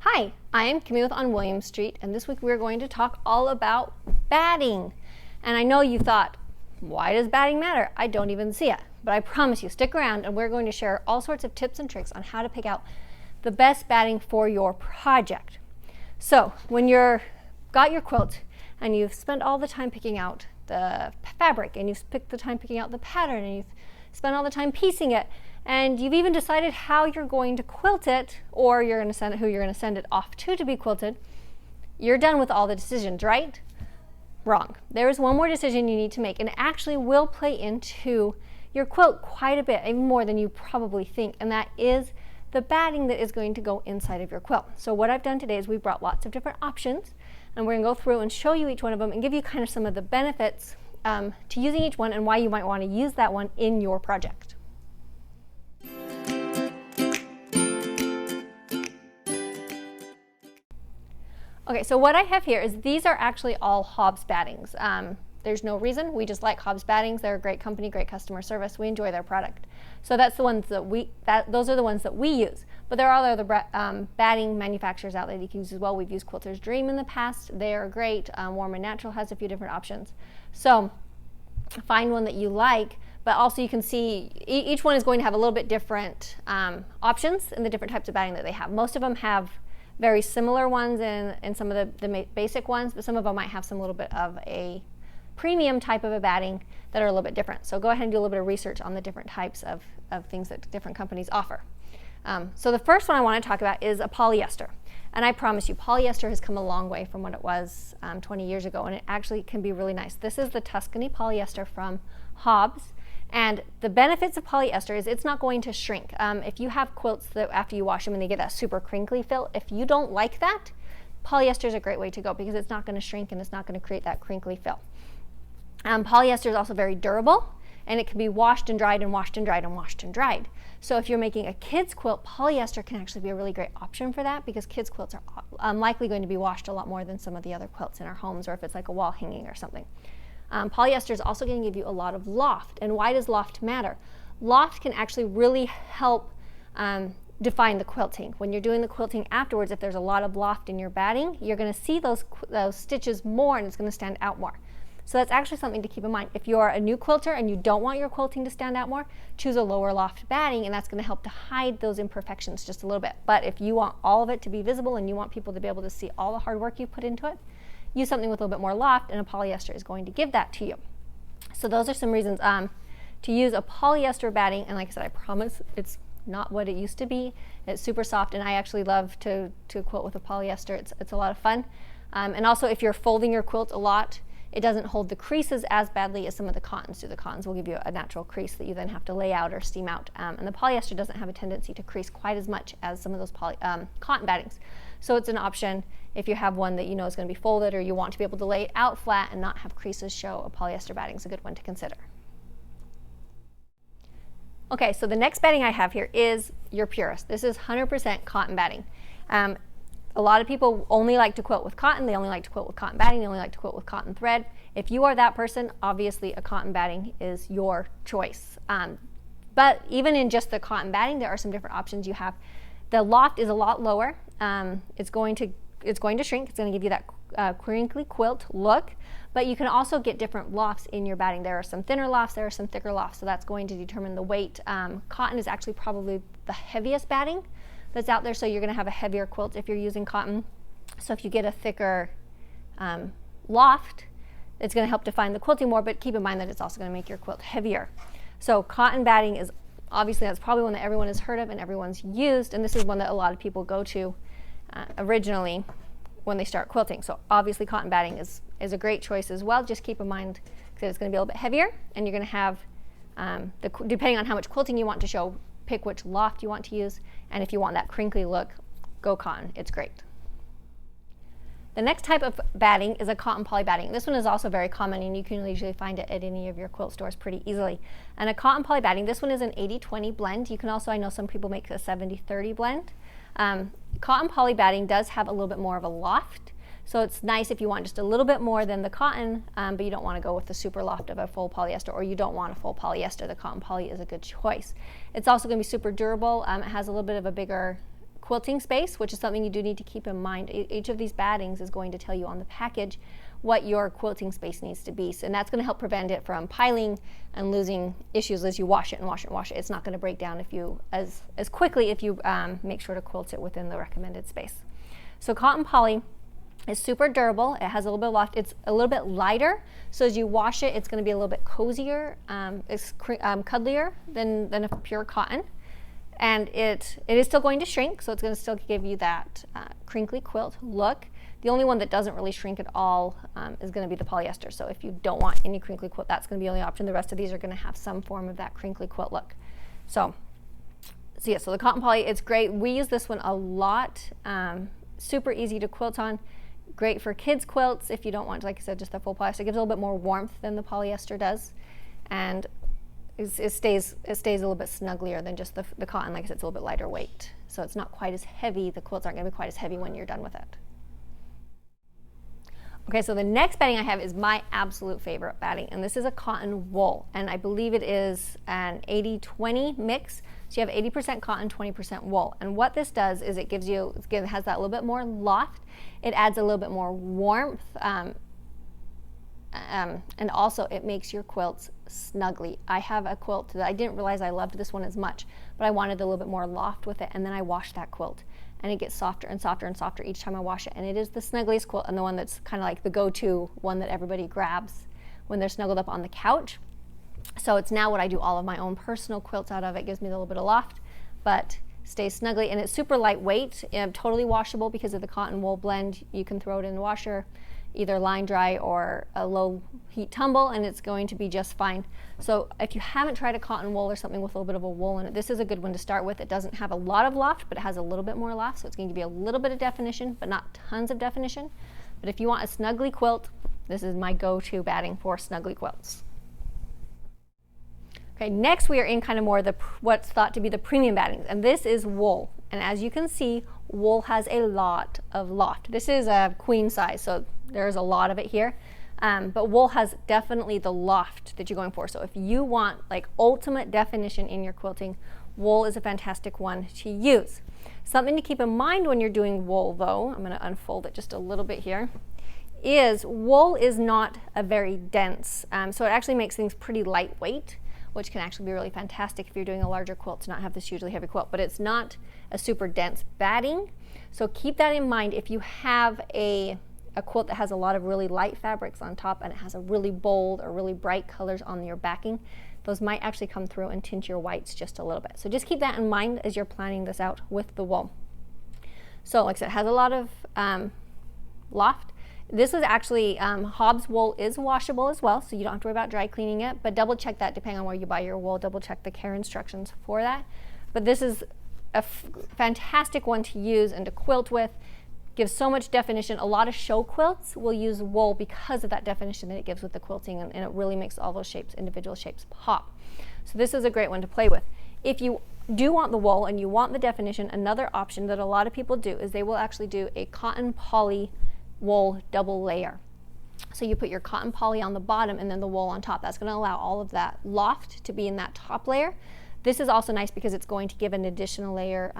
Hi, I am Camille on William Street, and this week we're going to talk all about batting. And I know you thought, why does batting matter? I don't even see it. But I promise you, stick around and we're going to share all sorts of tips and tricks on how to pick out the best batting for your project. So when you've got your quilt and you've spent all the time picking out the fabric, and you've spent the time picking out the pattern, and you've spent all the time piecing it, and you've even decided how you're going to quilt it, or you're going to send it, who you're going to send it off to be quilted, you're done with all the decisions, right? Wrong. There is one more decision you need to make, and it actually will play into your quilt quite a bit, even more than you probably think, and that is the batting that is going to go inside of your quilt. So what I've done today is we brought lots of different options, and we're going to go through and show you each one of them and give you kind of some of the benefits to using each one and why you might want to use that one in your project. Okay, so what I have here is these are actually all Hobbs battings. There's no reason, we just like Hobbs battings. They're a great company, great customer service. We enjoy their product. So that's the ones that those are the ones that we use. But there are other batting manufacturers out there that you can use as well. We've used Quilter's Dream in the past. They are great. Warm and Natural has a few different options. So find one that you like, but also you can see each one is going to have a little bit different options and the different types of batting that they have. Most of them have very similar ones in some of the basic ones, but some of them might have some little bit of a premium type of a batting that are a little bit different. So go ahead and do a little bit of research on the different types of things that different companies offer. So the first one I want to talk about is a polyester. And I promise you, polyester has come a long way from what it was 20 years ago, and it actually can be really nice. This is the Tuscany polyester from Hobbs. And the benefits of polyester is it's not going to shrink. If you have quilts that after you wash them and they get that super crinkly feel, if you don't like that, polyester is a great way to go because it's not going to shrink and it's not going to create that crinkly feel. Polyester is also very durable, and it can be washed and dried and washed and dried and washed and dried. So if you're making a kid's quilt, polyester can actually be a really great option for that because kids' quilts are likely going to be washed a lot more than some of the other quilts in our homes, or if it's like a wall hanging or something. Polyester is also going to give you a lot of loft. And why does loft matter? Loft can actually really help define the quilting. When you're doing the quilting afterwards, if there's a lot of loft in your batting, you're going to see those stitches more and it's going to stand out more. So that's actually something to keep in mind. If you're a new quilter and you don't want your quilting to stand out more, choose a lower loft batting, and that's going to help to hide those imperfections just a little bit. But if you want all of it to be visible and you want people to be able to see all the hard work you put into it, use something with a little bit more loft, and a polyester is going to give that to you. So those are some reasons to use a polyester batting. And like I said, I promise it's not what it used to be. It's super soft, and I actually love to quilt with a polyester. It's a lot of fun. And also, if you're folding your quilt a lot, it doesn't hold the creases as badly as some of the cottons do. The cottons will give you a natural crease that you then have to lay out or steam out. And the polyester doesn't have a tendency to crease quite as much as some of those cotton battings. So it's an option if you have one that you know is going to be folded, or you want to be able to lay it out flat and not have creases show. A polyester batting is a good one to consider. Okay, so the next batting I have here is your Purist. This is 100% cotton batting. A lot of people only like to quilt with cotton. They only like to quilt with cotton batting. They only like to quilt with cotton thread. If you are that person, obviously a cotton batting is your choice. But even in just the cotton batting, there are some different options you have. The loft is a lot lower. It's going to shrink. It's going to give you that crinkly quilt look. But you can also get different lofts in your batting. There are some thinner lofts. There are some thicker lofts. So that's going to determine the weight. Cotton is actually probably the heaviest batting that's out there, so you're going to have a heavier quilt if you're using cotton. So if you get a thicker loft, it's going to help define the quilting more, but keep in mind that it's also going to make your quilt heavier. So cotton batting is obviously, that's probably one that everyone has heard of and everyone's used, and this is one that a lot of people go to originally when they start quilting. So obviously cotton batting is a great choice as well. Just keep in mind that it's going to be a little bit heavier, and you're going to have, depending on how much quilting you want to show, pick which loft you want to use, and if you want that crinkly look, go cotton. It's great. The next type of batting is a cotton poly batting. This one is also very common, and you can usually find it at any of your quilt stores pretty easily. And a cotton poly batting, this one is an 80-20 blend. You can also, I know some people make a 70-30 blend. Cotton poly batting does have a little bit more of a loft, so it's nice if you want just a little bit more than the cotton, but you don't want to go with the super loft of a full polyester, or you don't want a full polyester. The cotton poly is a good choice. It's also going to be super durable. It has a little bit of a bigger quilting space, which is something you do need to keep in mind. Each of these battings is going to tell you on the package what your quilting space needs to be. So, and that's going to help prevent it from piling and losing issues as you wash it and wash it and wash it. It's not going to break down if you as quickly if you make sure to quilt it within the recommended space. So cotton poly is super durable. It has a little bit of loft. It's a little bit lighter, so as you wash it, it's going to be a little bit cozier. It's cuddlier than a pure cotton, and it is still going to shrink, so it's going to still give you that crinkly quilt look. The only one that doesn't really shrink at all is going to be the polyester. So if you don't want any crinkly quilt, that's going to be the only option. The rest of these are going to have some form of that crinkly quilt look. So yeah, so the cotton poly, it's great. We use this one a lot. Super easy to quilt on. Great for kids' quilts if you don't want, like I said, just the full polyester. It gives a little bit more warmth than the polyester does, and it stays a little bit snugglier than just the cotton. Like I said, it's a little bit lighter weight, so it's not quite as heavy. The quilts aren't going to be quite as heavy when you're done with it. Okay, so the next batting I have is my absolute favorite batting, and this is a cotton wool, and I believe it is an 80-20 mix. So you have 80% cotton, 20% wool. And what this does is it gives you, it has that little bit more loft. It adds a little bit more warmth, and also it makes your quilts snuggly. I have a quilt that I didn't realize I loved this one as much, but I wanted a little bit more loft with it, and then I washed that quilt. And it gets softer and softer and softer each time I wash it. And it is the snuggliest quilt, and the one that's kind of like the go-to one that everybody grabs when they're snuggled up on the couch. So it's now what I do all of my own personal quilts out of. It gives me a little bit of loft, but stays snugly, and it's super lightweight and totally washable because of the cotton wool blend. You can throw it in the washer, either line dry or a low heat tumble, and it's going to be just fine. So if you haven't tried a cotton wool or something with a little bit of a wool in it, this is a good one to start with. It doesn't have a lot of loft, but it has a little bit more loft, so it's going to give you a little bit of definition, but not tons of definition. But if you want a snuggly quilt, this is my go-to batting for snuggly quilts. Okay, next we are in kind of more what's thought to be the premium battings, and this is wool. And as you can see, wool has a lot of loft. This is a queen size, so there's a lot of it here. But wool has definitely the loft that you're going for. So if you want like ultimate definition in your quilting, wool is a fantastic one to use. Something to keep in mind when you're doing wool, though, I'm going to unfold it just a little bit here, is wool is not a very dense, so it actually makes things pretty lightweight, which can actually be really fantastic if you're doing a larger quilt to not have this hugely heavy quilt, but it's not a super dense batting. So keep that in mind if you have a quilt that has a lot of really light fabrics on top and it has a really bold or really bright colors on your backing. Those might actually come through and tint your whites just a little bit. So just keep that in mind as you're planning this out with the wool. So like I said, it has a lot of loft. This is actually, Hobbs wool is washable as well, so you don't have to worry about dry cleaning it, but double check that depending on where you buy your wool, double check the care instructions for that. But this is a fantastic one to use and to quilt with. Gives so much definition. A lot of show quilts will use wool because of that definition that it gives with the quilting, and it really makes all those shapes, individual shapes, pop. So this is a great one to play with. If you do want the wool and you want the definition, another option that a lot of people do is they will actually do a cotton poly wool double layer. So you put your cotton poly on the bottom and then the wool on top. That's going to allow all of that loft to be in that top layer. This is also nice because it's going to give an additional layer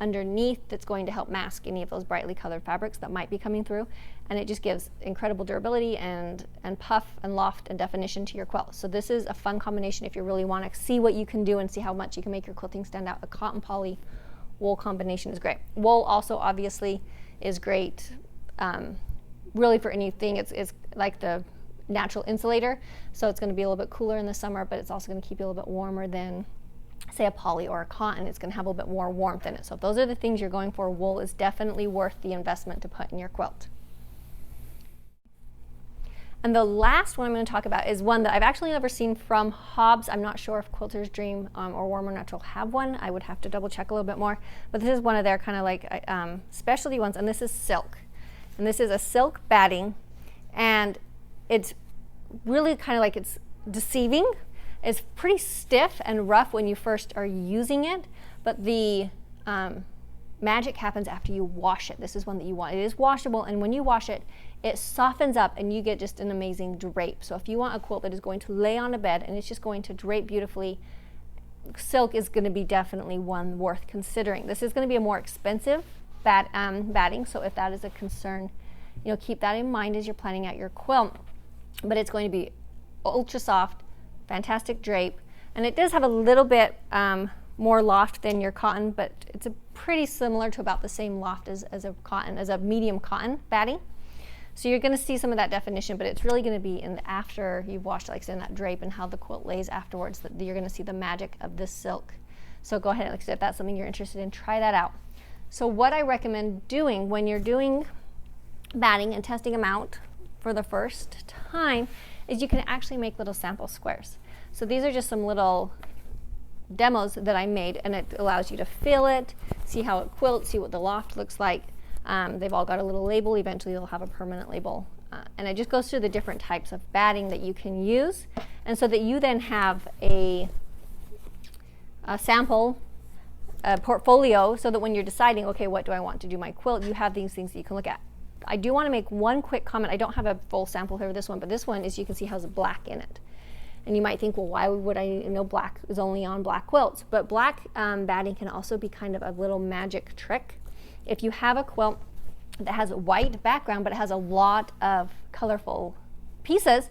underneath that's going to help mask any of those brightly colored fabrics that might be coming through, and it just gives incredible durability and puff and loft and definition to your quilt. So this is a fun combination if you really want to see what you can do and see how much you can make your quilting stand out. A cotton poly wool combination is great. Wool also obviously is great really for anything. It's like the natural insulator, so it's going to be a little bit cooler in the summer, but it's also going to keep you a little bit warmer than say a poly or a cotton. It's going to have a little bit more warmth in it. So if those are the things you're going for, wool is definitely worth the investment to put in your quilt. And the last one I'm going to talk about is one that I've actually never seen from Hobbs. I'm not sure if Quilter's Dream or Warm or Natural have one. I would have to double check a little bit more, but this is one of their kind of like specialty ones, and this is silk. And this is a silk batting, and it's really kind of like, it's deceiving. It's pretty stiff and rough when you first are using it, but the magic happens after you wash it. This is one that you want. It is washable, and when you wash it, it softens up and you get just an amazing drape. So if you want a quilt that is going to lay on a bed and it's just going to drape beautifully, silk is going to be definitely one worth considering. This is going to be a more expensive batting, so if that is a concern, keep that in mind as you're planning out your quilt. But it's going to be ultra soft, fantastic drape, and it does have a little bit more loft than your cotton, but it's pretty similar to about the same loft as a medium cotton batting. So you're going to see some of that definition, but it's really going to be after you've washed, like I said, in that drape and how the quilt lays afterwards, that you're going to see the magic of this silk. So go ahead, like I said, if that's something you're interested in, try that out. So what I recommend doing when you're doing batting and testing them out for the first time is you can actually make little sample squares. So these are just some little demos that I made, and it allows you to feel it, see how it quilts, see what the loft looks like. They've all got a little label. Eventually they'll have a permanent label. And it just goes through the different types of batting that you can use, and so that you then have a sample portfolio, so that when you're deciding, okay, what do I want to do my quilt, you have these things that you can look at. I do want to make one quick comment. I don't have a full sample here of this one, but this one is, you can see, has black in it. And you might think, well, why would I know black is only on black quilts? But black batting can also be kind of a little magic trick. If you have a quilt that has a white background, but it has a lot of colorful pieces,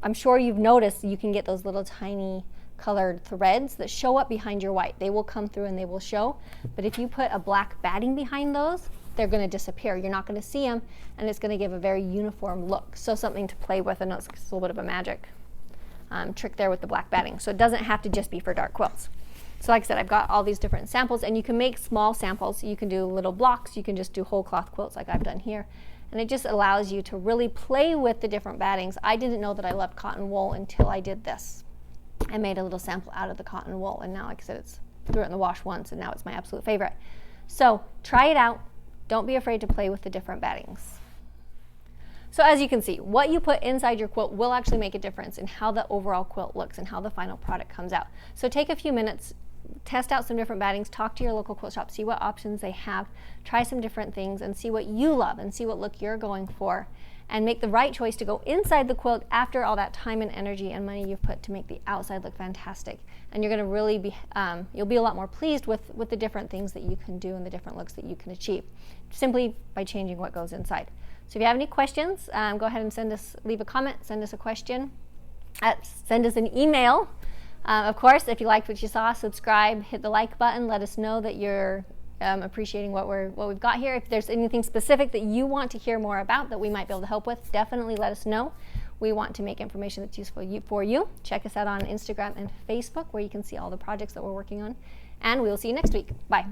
I'm sure you've noticed you can get those little tiny colored threads that show up behind your white. They will come through and they will show. But if you put a black batting behind those, they're going to disappear. You're not going to see them, and it's going to give a very uniform look. So something to play with, and it's a little bit of a magic trick there with the black batting. So it doesn't have to just be for dark quilts. So like I said, I've got all these different samples, and you can make small samples. You can do little blocks. You can just do whole cloth quilts like I've done here. And it just allows you to really play with the different battings. I didn't know that I loved cotton wool until I did this. I made a little sample out of the cotton wool, and now, like I said, threw it in the wash once, and now it's my absolute favorite. So try it out. Don't be afraid to play with the different battings. So as you can see, what you put inside your quilt will actually make a difference in how the overall quilt looks and how the final product comes out. So take a few minutes, test out some different battings, talk to your local quilt shop, see what options they have, try some different things, and see what you love and see what look you're going for, and make the right choice to go inside the quilt after all that time and energy and money you've put to make the outside look fantastic. And you're going to really be, you'll be a lot more pleased with the different things that you can do and the different looks that you can achieve, simply by changing what goes inside. So if you have any questions, go ahead and leave a comment, send us a question, send us an email. Of course, if you liked what you saw, subscribe, hit the like button, let us know that you're appreciating what we've got here. If there's anything specific that you want to hear more about that we might be able to help with, definitely let us know. We want to make information that's useful for you. Check us out on Instagram and Facebook, where you can see all the projects that we're working on. And we will see you next week. Bye.